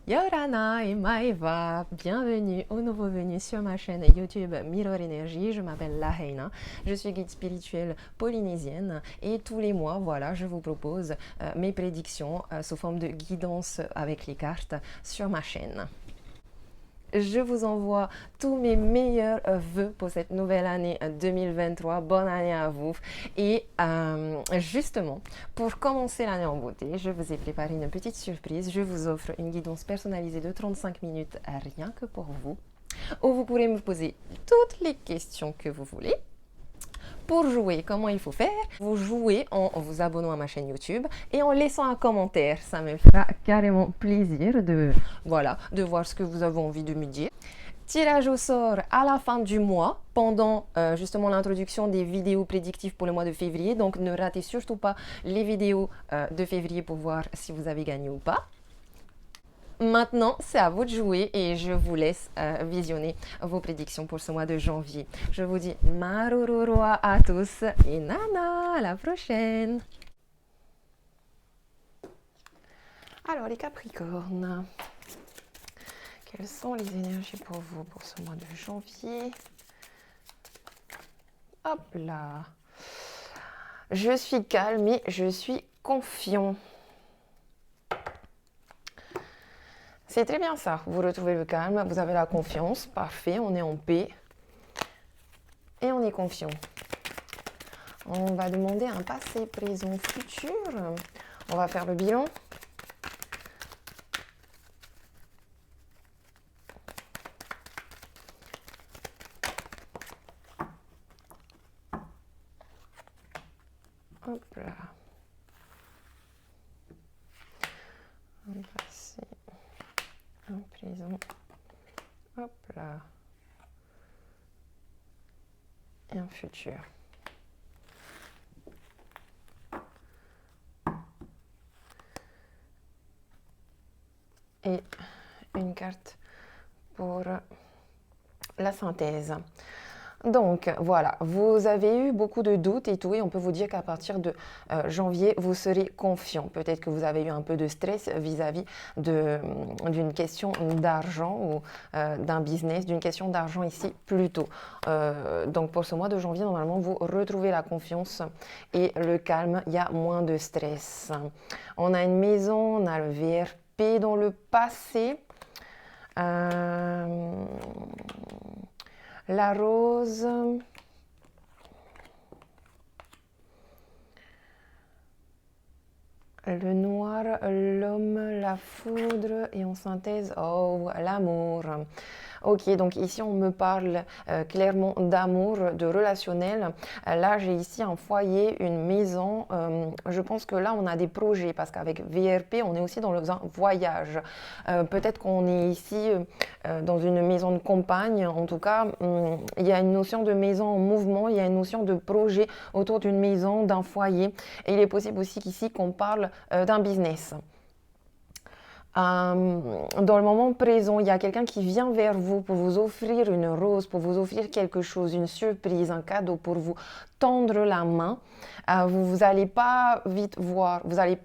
Yorana et Maeva, bienvenue ou nouveau venu sur ma chaîne YouTube Mirror Energy. Je m'appelle Laheina, je suis guide spirituelle polynésienne et tous les mois, voilà, je vous propose mes prédictions sous forme de guidance avec les cartes sur ma chaîne. Je vous envoie tous mes meilleurs vœux pour cette nouvelle année 2023. Bonne année à vous. Et justement, pour commencer l'année en beauté, je vous ai préparé une petite surprise. Je vous offre une guidance personnalisée de 35 minutes rien que pour vous, où vous pourrez me poser toutes les questions que vous voulez. Pour jouer, comment il faut faire? Vous jouez en vous abonnant à ma chaîne YouTube et en laissant un commentaire. Ça me fera carrément plaisir de voir ce que vous avez envie de me dire. Tirage au sort à la fin du mois, pendant justement l'introduction des vidéos prédictives pour le mois de février. Donc ne ratez surtout pas les vidéos de février pour voir si vous avez gagné ou pas. Maintenant, c'est à vous de jouer et je vous laisse visionner vos prédictions pour ce mois de janvier. Je vous dis marororoa à tous et nana, à la prochaine. Alors les Capricornes, quelles sont les énergies pour vous pour ce mois de janvier? Hop là. Je suis calme et je suis confiant. C'est très bien ça, vous retrouvez le calme, vous avez la confiance, parfait, on est en paix et on est confiant. On va demander un passé, présent, futur. On va faire le bilan. Hop là. Un passé, un présent. Hop là. Et un futur. Et une carte pour la synthèse. Donc voilà, vous avez eu beaucoup de doutes et tout, et on peut vous dire qu'à partir de janvier, vous serez confiant. Peut-être que vous avez eu un peu de stress vis-à-vis d'une question d'argent ou d'un business, d'une question d'argent ici plutôt. Donc pour ce mois de janvier, normalement, vous retrouvez la confiance et le calme, il y a moins de stress. On a une maison, on a le VRP dans le passé. La rose, le noir, l'homme, la foudre et en synthèse, oh, l'amour. Ok, donc ici on me parle clairement d'amour, de relationnel. Là j'ai ici un foyer, une maison. Je pense que là on a des projets parce qu'avec VRP on est aussi dans un voyage. Peut-être qu'on est ici dans une maison de campagne. En tout cas, il y a une notion de maison en mouvement, il y a une notion de projet autour d'une maison, d'un foyer. Et il est possible aussi qu'ici qu'on parle d'un business. Dans le moment présent, il y a quelqu'un qui vient vers vous pour vous offrir une rose, pour vous offrir quelque chose, une surprise, un cadeau, pour vous tendre la main. Vous n'allez pas vite voir, vous allez,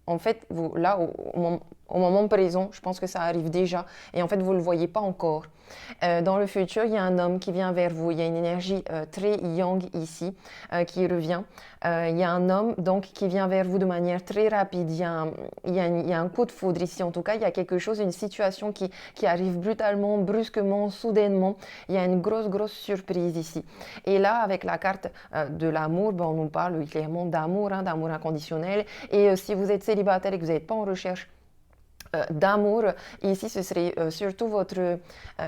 en fait, vous, là, au moment présent, je pense que ça arrive déjà, et en fait, vous ne le voyez pas encore. Dans le futur, il y a un homme qui vient vers vous, il y a une énergie très yang ici qui revient. Il y a un homme donc qui vient vers vous de manière très rapide, il y a un coup de foudre ici, en tout cas, il y a quelque chose, une situation qui arrive brutalement, brusquement, soudainement. Il y a une grosse surprise ici. Et là, avec la carte de l'amour, on nous parle clairement d'amour, d'amour inconditionnel. Et si vous êtes célibataire et que vous n'êtes pas en recherche d'amour, ici ce serait surtout votre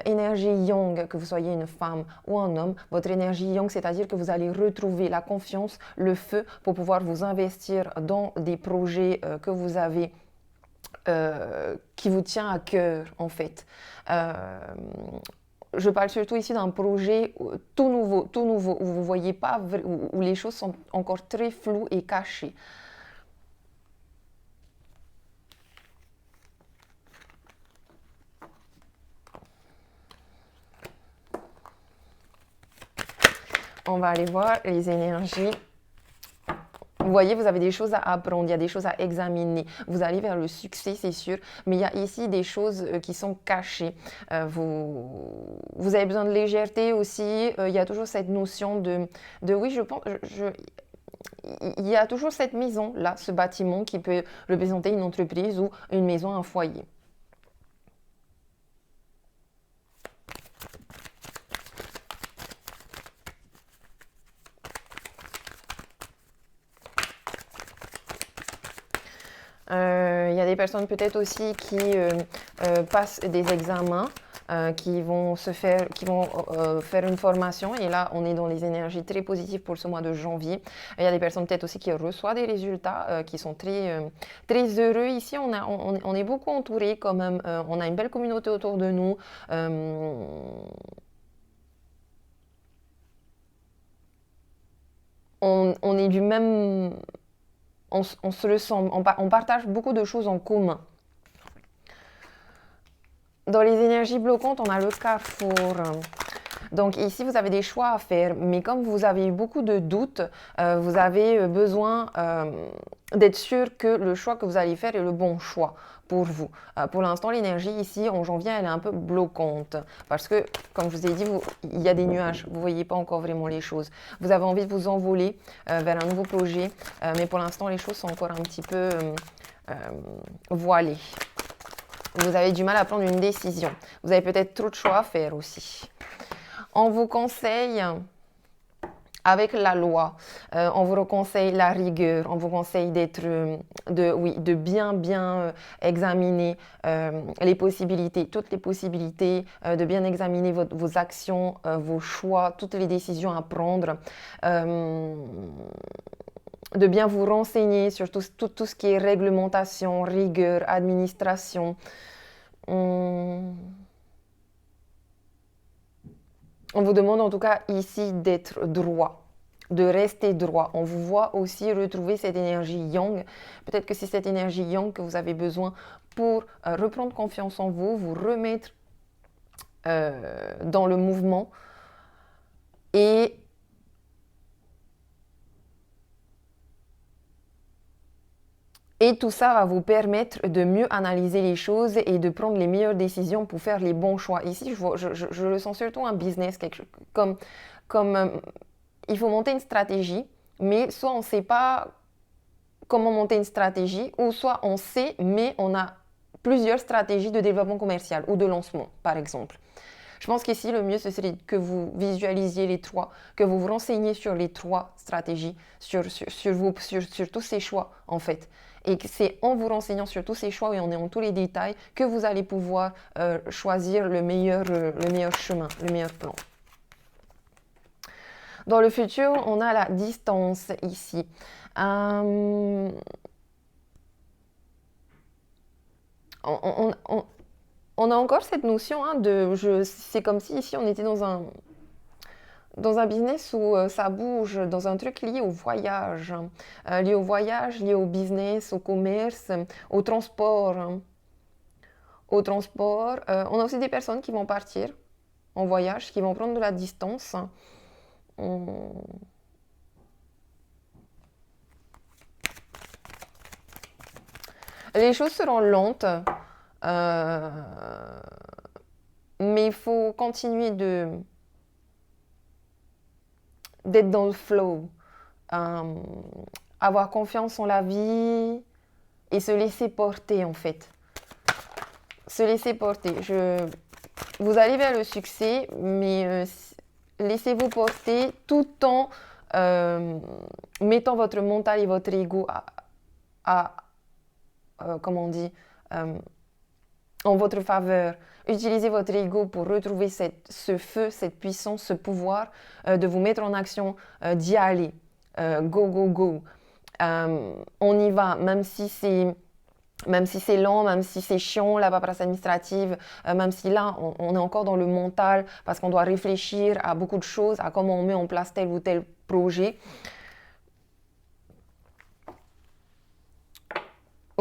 énergie yang, que vous soyez une femme ou un homme, votre énergie yang, c'est-à-dire que vous allez retrouver la confiance, le feu pour pouvoir vous investir dans des projets que vous avez qui vous tient à cœur en fait. Je parle surtout ici d'un projet tout nouveau, où vous ne voyez pas, où les choses sont encore très floues et cachées. On va aller voir les énergies Vous voyez, vous avez des choses à apprendre, il y a des choses à examiner. Vous allez vers le succès, c'est sûr, mais il y a ici des choses qui sont cachées. Vous avez besoin de légèreté aussi. Il y a toujours cette notion de oui, je pense, il y a toujours cette maison-là, ce bâtiment qui peut représenter une entreprise ou une maison, un foyer. Il y a des personnes peut-être aussi qui passent des examens, qui vont faire une formation. Et là, on est dans les énergies très positives pour ce mois de janvier. Il y a des personnes peut-être aussi qui reçoivent des résultats, qui sont très heureux. Ici, on est beaucoup entouré quand même. On a une belle communauté autour de nous. On est du même... On se ressemble, on partage beaucoup de choses en commun. Dans les énergies bloquantes, on a le carrefour. Donc ici, vous avez des choix à faire, mais comme vous avez beaucoup de doutes, vous avez besoin d'être sûr que le choix que vous allez faire est le bon choix pour vous. Pour l'instant, l'énergie ici, en janvier, elle est un peu bloquante parce que, comme je vous ai dit, il y a des nuages, vous ne voyez pas encore vraiment les choses. Vous avez envie de vous envoler vers un nouveau projet, mais pour l'instant, les choses sont encore un petit peu voilées. Vous avez du mal à prendre une décision. Vous avez peut-être trop de choix à faire aussi. On vous conseille, avec la loi, on vous conseille la rigueur, on vous conseille de bien examiner les possibilités, toutes les possibilités, de bien examiner vos actions, vos choix, toutes les décisions à prendre. De bien vous renseigner sur tout ce qui est réglementation, rigueur, administration. On vous demande en tout cas ici d'être droit, de rester droit. On vous voit aussi retrouver cette énergie yang. Peut-être que c'est cette énergie yang que vous avez besoin pour reprendre confiance en vous, vous remettre dans le mouvement et tout ça va vous permettre de mieux analyser les choses et de prendre les meilleures décisions pour faire les bons choix. Ici, je le sens surtout un business, comme il faut monter une stratégie, mais soit on ne sait pas comment monter une stratégie, ou soit on sait, mais on a plusieurs stratégies de développement commercial ou de lancement, par exemple. Je pense qu'ici, le mieux, ce serait que vous visualisiez les trois, que vous vous renseigniez sur les trois stratégies, sur tous ces choix, en fait. Et c'est en vous renseignant sur tous ces choix et en ayant tous les détails que vous allez pouvoir choisir le meilleur chemin, le meilleur plan. Dans le futur, on a la distance ici. On a encore cette notion c'est comme si ici on était dans un business où ça bouge, dans un truc lié au voyage, lié au business, au commerce, au transport. On a aussi des personnes qui vont partir en voyage, qui vont prendre de la distance. Les choses seront lentes, mais il faut continuer d'être dans le flow, avoir confiance en la vie et se laisser porter en fait. Se laisser porter. Vous allez vers le succès, mais laissez-vous porter tout en mettant votre mental et votre ego comment on dit, en votre faveur. Utilisez votre ego pour retrouver ce feu, cette puissance, ce pouvoir de vous mettre en action, d'y aller. Go, go, go. On y va, même si c'est lent, même si c'est chiant, la paperasse administrative, même si là, on est encore dans le mental parce qu'on doit réfléchir à beaucoup de choses, à comment on met en place tel ou tel projet.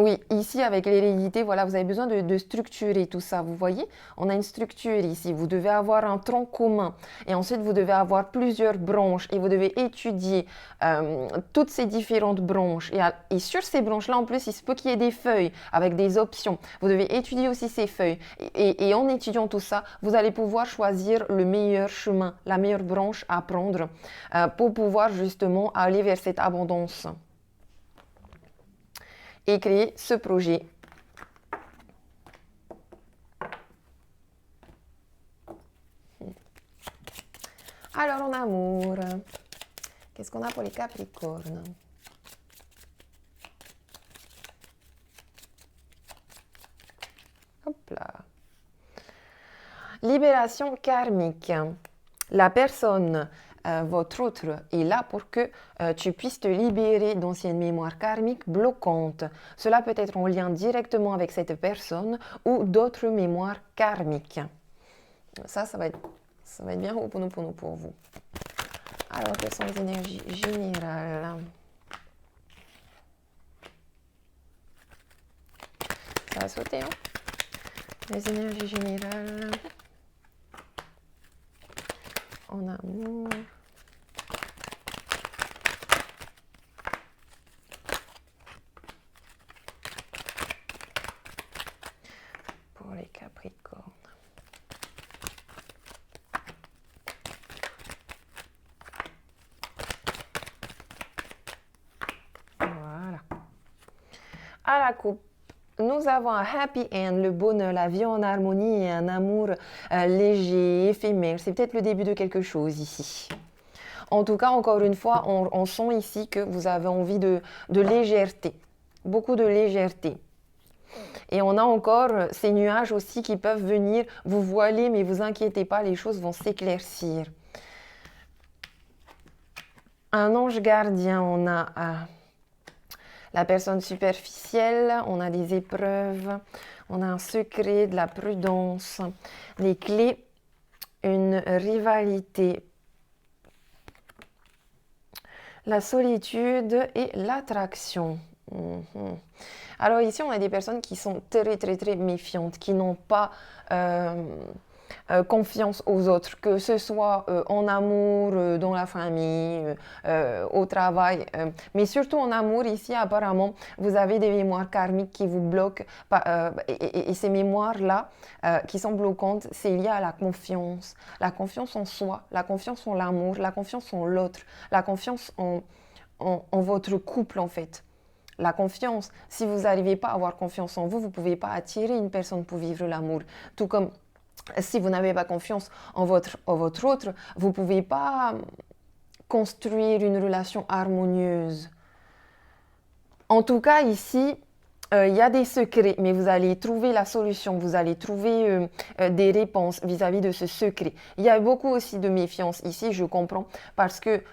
Oui, ici avec l'hérédité, voilà, vous avez besoin de structurer tout ça. Vous voyez, on a une structure ici. Vous devez avoir un tronc commun et ensuite vous devez avoir plusieurs branches et vous devez étudier toutes ces différentes branches. Et sur ces branches-là, en plus, il se peut qu'il y ait des feuilles avec des options. Vous devez étudier aussi ces feuilles. Et en étudiant tout ça, vous allez pouvoir choisir le meilleur chemin, la meilleure branche à prendre pour pouvoir justement aller vers cette abondance et créer ce projet. Alors en amour, qu'est-ce qu'on a pour les Capricornes? Hop là. Libération karmique. La personne, votre autre, est là pour que tu puisses te libérer d'anciennes mémoires karmiques bloquantes. Cela peut être en lien directement avec cette personne ou d'autres mémoires karmiques. Ça va être bien Ho'oponopono pour vous. Alors, quelles sont les énergies générales? Ça va sauter, hein? Les énergies générales en amour. Pour les Capricornes. Voilà. À la coupe. Nous avons un happy end, le bonheur, la vie en harmonie et un amour léger, éphémère. C'est peut-être le début de quelque chose ici. En tout cas, encore une fois, on sent ici que vous avez envie de légèreté, beaucoup de légèreté. Et on a encore ces nuages aussi qui peuvent venir vous voiler, mais vous inquiétez pas, les choses vont s'éclaircir. Un ange gardien, on a la personne superficielle, on a des épreuves, on a un secret, de la prudence, les clés, une rivalité, la solitude et l'attraction. Alors ici, on a des personnes qui sont très, très, très méfiantes, qui n'ont pas confiance aux autres, que ce soit en amour, dans la famille, au travail, mais surtout en amour. Ici, apparemment, vous avez des mémoires karmiques qui vous bloquent, et ces mémoires-là, qui sont bloquantes, c'est lié à la confiance en soi, la confiance en l'amour, la confiance en l'autre, la confiance en votre couple, en fait. La confiance, si vous n'arrivez pas à avoir confiance en vous, vous ne pouvez pas attirer une personne pour vivre l'amour. Tout comme si vous n'avez pas confiance en votre autre, vous ne pouvez pas construire une relation harmonieuse. En tout cas, ici, il y a des secrets, mais vous allez trouver la solution, vous allez trouver des réponses vis-à-vis de ce secret. Il y a beaucoup aussi de méfiance ici, je comprends, parce que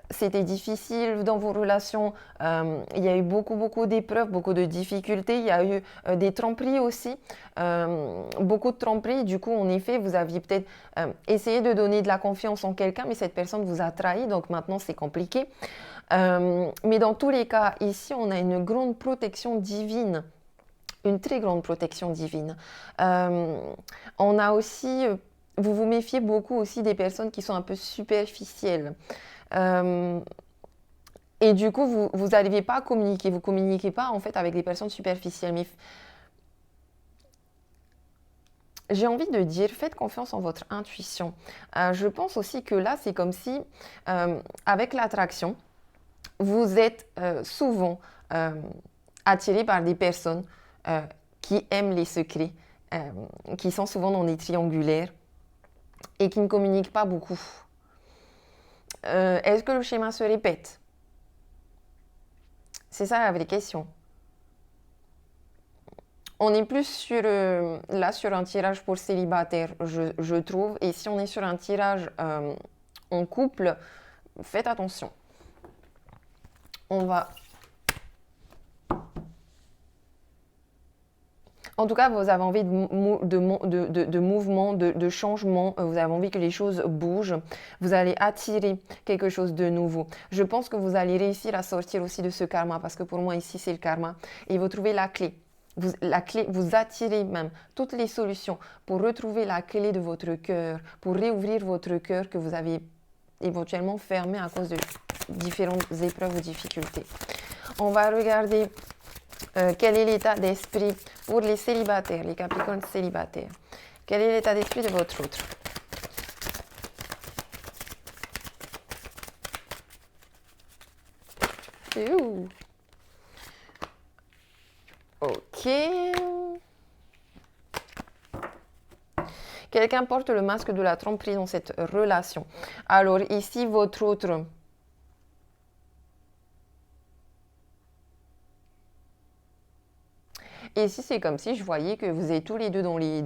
c'était difficile dans vos relations, il y a eu beaucoup d'épreuves, beaucoup de difficultés, il y a eu des tromperies aussi, beaucoup de tromperies. Du coup, en effet, vous aviez peut-être essayé de donner de la confiance en quelqu'un, mais cette personne vous a trahi, donc maintenant c'est compliqué. Mais dans tous les cas, ici, on a une grande protection divine, une très grande protection divine. On a aussi, vous vous méfiez beaucoup aussi des personnes qui sont un peu superficielles. Et du coup, vous n'arrivez pas à communiquer, vous ne communiquez pas en fait avec des personnes superficielles. Mais j'ai envie de dire, faites confiance en votre intuition. Je pense aussi que là, c'est comme si, avec l'attraction, vous êtes souvent attiré par des personnes qui aiment les secrets, qui sont souvent dans des triangulaires et qui ne communiquent pas beaucoup. Est-ce que le schéma se répète? C'est ça la vraie question. On est plus là sur un tirage pour célibataire, je trouve. Et si on est sur un tirage en couple, faites attention. On va... En tout cas, vous avez envie de mouvement, de changement, vous avez envie que les choses bougent, vous allez attirer quelque chose de nouveau. Je pense que vous allez réussir à sortir aussi de ce karma, parce que pour moi ici c'est le karma, et vous trouvez la clé. Vous attirez même toutes les solutions pour retrouver la clé de votre cœur, pour réouvrir votre cœur que vous avez éventuellement fermé à cause de différentes épreuves ou difficultés. On va regarder quel est l'état d'esprit pour les célibataires, les Capricornes célibataires. Quel est l'état d'esprit de votre autre? Ok. Quelqu'un porte le masque de la tromperie dans cette relation. Alors ici, votre autre... Et ici, c'est comme si je voyais que vous êtes tous les deux dans les...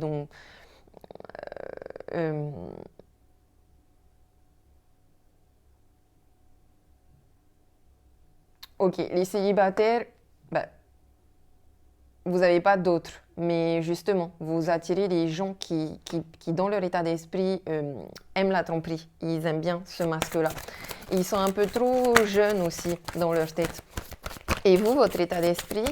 ok, les célibataires, bah, vous n'avez pas d'autres. Mais justement, vous attirez les gens qui dans leur état d'esprit, aiment la tromperie. Ils aiment bien ce masque-là. Ils sont un peu trop jeunes aussi dans leur tête. Et vous, votre état d'esprit?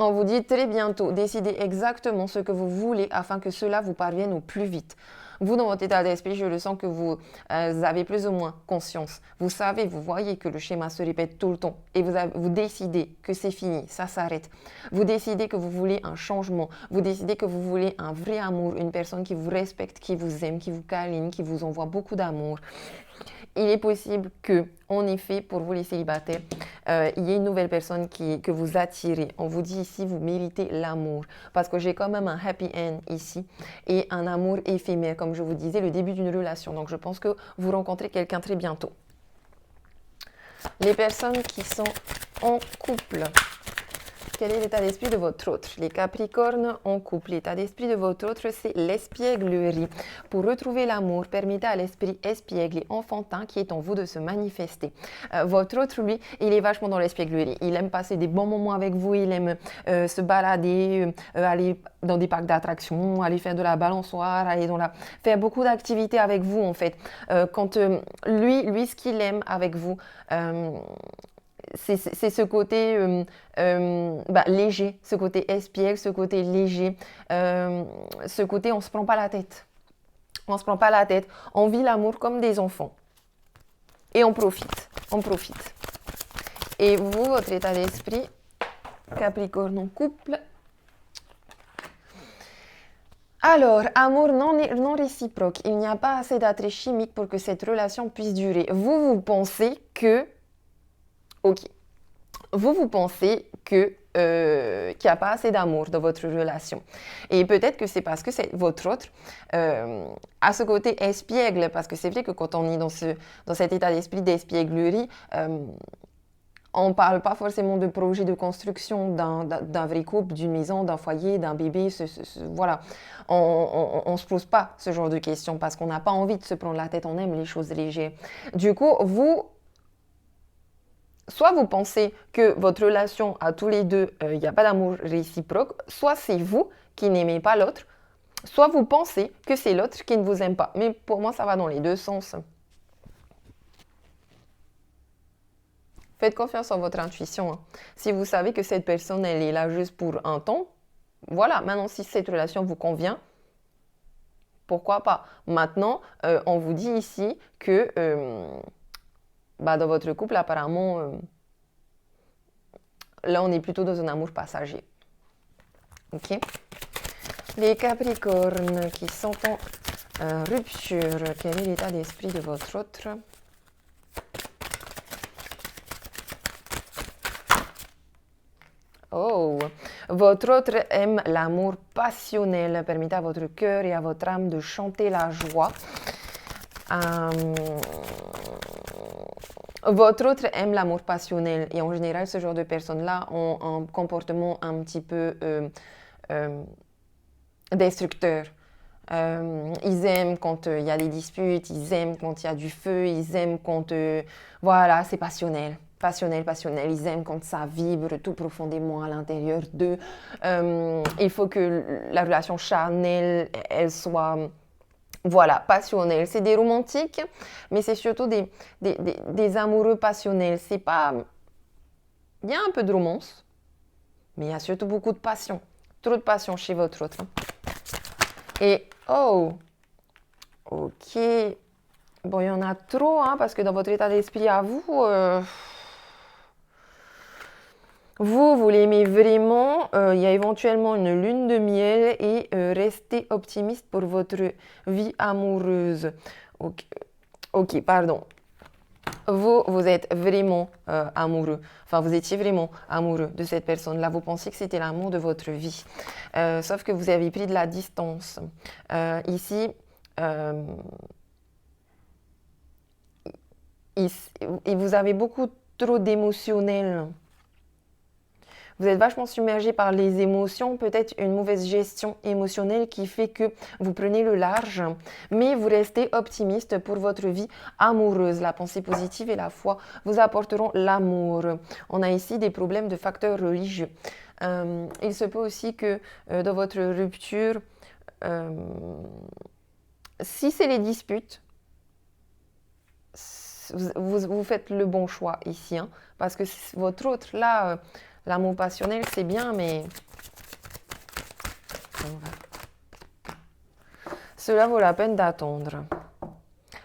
On vous dit très bientôt, décidez exactement ce que vous voulez afin que cela vous parvienne au plus vite. Vous, dans votre état d'esprit, je le sens que vous avez plus ou moins conscience. Vous savez, vous voyez que le schéma se répète tout le temps et vous décidez que c'est fini, ça s'arrête. Vous décidez que vous voulez un changement. Vous décidez que vous voulez un vrai amour, une personne qui vous respecte, qui vous aime, qui vous câline, qui vous envoie beaucoup d'amour. Il est possible que, en effet, pour vous les célibataires, il y ait une nouvelle personne que vous attirez. On vous dit ici, vous méritez l'amour. Parce que j'ai quand même un happy end ici et un amour éphémère, comme je vous disais, le début d'une relation. Donc, je pense que vous rencontrez quelqu'un très bientôt. Les personnes qui sont en couple. Quel est l'état d'esprit de votre autre? Les Capricornes en couple. L'état d'esprit de votre autre, c'est l'espièglerie. Pour retrouver l'amour, permettez à l'esprit espiègle et enfantin qui est en vous de se manifester. Votre autre, lui, il est vachement dans l'espièglerie. Il aime passer des bons moments avec vous, il aime se balader, aller dans des parcs d'attractions, aller faire de la balançoire, faire beaucoup d'activités avec vous, en fait. Lui, ce qu'il aime avec vous, c'est ce côté léger, ce côté espiègle, ce côté léger, ce côté on ne se prend pas la tête. On ne se prend pas la tête, on vit l'amour comme des enfants. Et on profite. Et vous, votre état d'esprit, Capricorne en couple. Alors, amour non réciproque. Il n'y a pas assez d'attrait chimique pour que cette relation puisse durer. Vous pensez que... Ok. Vous pensez qu'il n'y a pas assez d'amour dans votre relation. Et peut-être que c'est parce que votre autre a ce côté espiègle, parce que c'est vrai que quand on est dans cet état d'esprit d'espièglerie, on ne parle pas forcément de projet de construction d'un vrai couple, d'une maison, d'un foyer, d'un bébé, voilà. On ne se pose pas ce genre de questions parce qu'on n'a pas envie de se prendre la tête, on aime les choses légères. Du coup, soit vous pensez que votre relation à tous les deux, il n'y a pas d'amour réciproque, soit c'est vous qui n'aimez pas l'autre, soit vous pensez que c'est l'autre qui ne vous aime pas. Mais pour moi, ça va dans les deux sens. Faites confiance en votre intuition. Hein. Si vous savez que cette personne, elle est là juste pour un temps, voilà, maintenant si cette relation vous convient, pourquoi pas. Maintenant, on vous dit ici que... dans votre couple, apparemment, là, on est plutôt dans un amour passager. Ok? Les Capricornes qui sont en rupture, quel est l'état d'esprit de votre autre? Oh, votre autre aime l'amour passionnel. Permettez à votre cœur et à votre âme de chanter la joie. Votre autre aime l'amour passionnel et en général, ce genre de personnes-là ont un comportement un petit peu destructeur. Ils aiment quand il y a des disputes, ils aiment quand il y a du feu, ils aiment quand... voilà, c'est passionnel. Passionnel, passionnel. Ils aiment quand ça vibre tout profondément à l'intérieur d'eux. Il faut que la relation charnelle, elle soit... Voilà, passionnelle. C'est des romantiques, mais c'est surtout des amoureux passionnels. C'est pas... Il y a un peu de romance, mais il y a surtout beaucoup de passion. Trop de passion chez votre autre. Et, oh, ok. Bon, il y en a trop, hein, parce que dans votre état d'esprit à vous, vous l'aimez vraiment. Il y a éventuellement une lune de miel et restez optimiste pour votre vie amoureuse. Ok, ok, pardon. Vous êtes vraiment amoureux, enfin vous étiez vraiment amoureux de cette personne-là, vous pensiez que c'était l'amour de votre vie, sauf que vous avez pris de la distance. Ici, et vous avez beaucoup trop d'émotionnel. Vous êtes vachement submergé par les émotions, peut-être une mauvaise gestion émotionnelle qui fait que vous prenez le large, mais vous restez optimiste pour votre vie amoureuse. La pensée positive et la foi vous apporteront l'amour. On a ici des problèmes de facteurs religieux. Il se peut aussi que dans votre rupture, si c'est les disputes, vous faites le bon choix ici, hein, parce que votre autre, là... l'amour passionnel, c'est bien, mais cela vaut la peine d'attendre.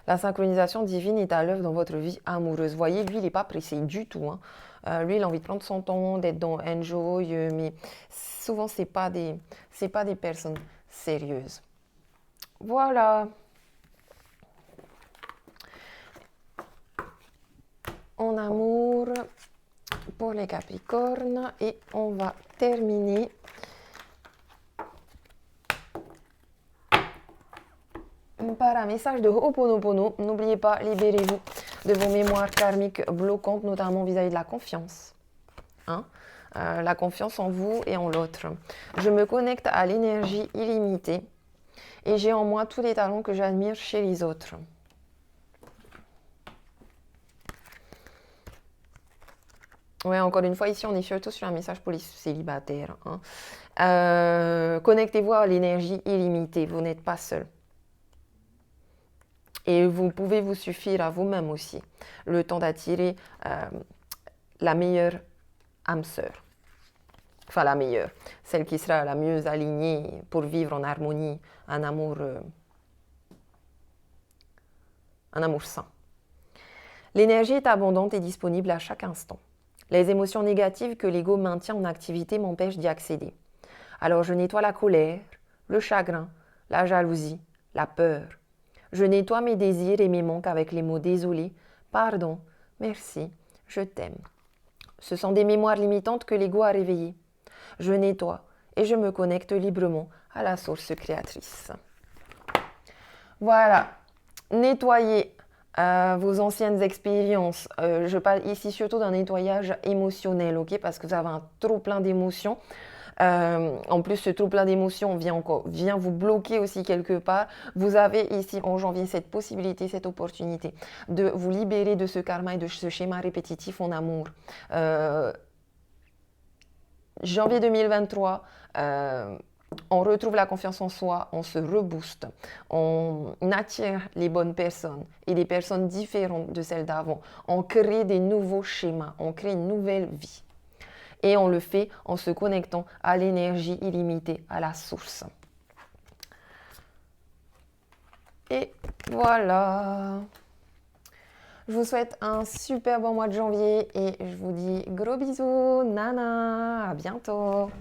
La synchronisation divine est à l'œuvre dans votre vie amoureuse. Voyez, lui, il n'est pas pressé du tout. Hein. Lui, il a envie de prendre son temps, d'être dans enjoy, mais souvent, ce n'est pas des personnes sérieuses. Voilà. En amour... pour les Capricornes et on va terminer par un message de Ho'oponopono. N'oubliez pas, libérez-vous de vos mémoires karmiques bloquantes, notamment vis-à-vis de la confiance. Hein? La confiance en vous et en l'autre. Je me connecte à l'énergie illimitée et j'ai en moi tous les talents que j'admire chez les autres. Ouais, encore une fois, ici, on est surtout sur un message pour les célibataires. Hein. Connectez-vous à l'énergie illimitée. Vous n'êtes pas seul. Et vous pouvez vous suffire à vous-même aussi. Le temps d'attirer la meilleure âme sœur. Enfin, la meilleure. Celle qui sera la mieux alignée pour vivre en harmonie. Un amour sain. L'énergie est abondante et disponible à chaque instant. Les émotions négatives que l'ego maintient en activité m'empêchent d'y accéder. Alors je nettoie la colère, le chagrin, la jalousie, la peur. Je nettoie mes désirs et mes manques avec les mots désolé, pardon, merci, je t'aime. Ce sont des mémoires limitantes que l'ego a réveillées. Je nettoie et je me connecte librement à la source créatrice. Voilà, nettoyez vos anciennes expériences. Je parle ici surtout d'un nettoyage émotionnel, ok, parce que vous avez un trop plein d'émotions. En plus, ce trop plein d'émotions vient vous bloquer aussi quelque part. Vous avez ici en janvier cette possibilité, cette opportunité de vous libérer de ce karma et de ce schéma répétitif en amour. Janvier 2023, on retrouve la confiance en soi, on se rebooste, on attire les bonnes personnes et des personnes différentes de celles d'avant. On crée des nouveaux schémas, on crée une nouvelle vie. Et on le fait en se connectant à l'énergie illimitée, à la source. Et voilà. Je vous souhaite un super bon mois de janvier et je vous dis gros bisous, nana, à bientôt.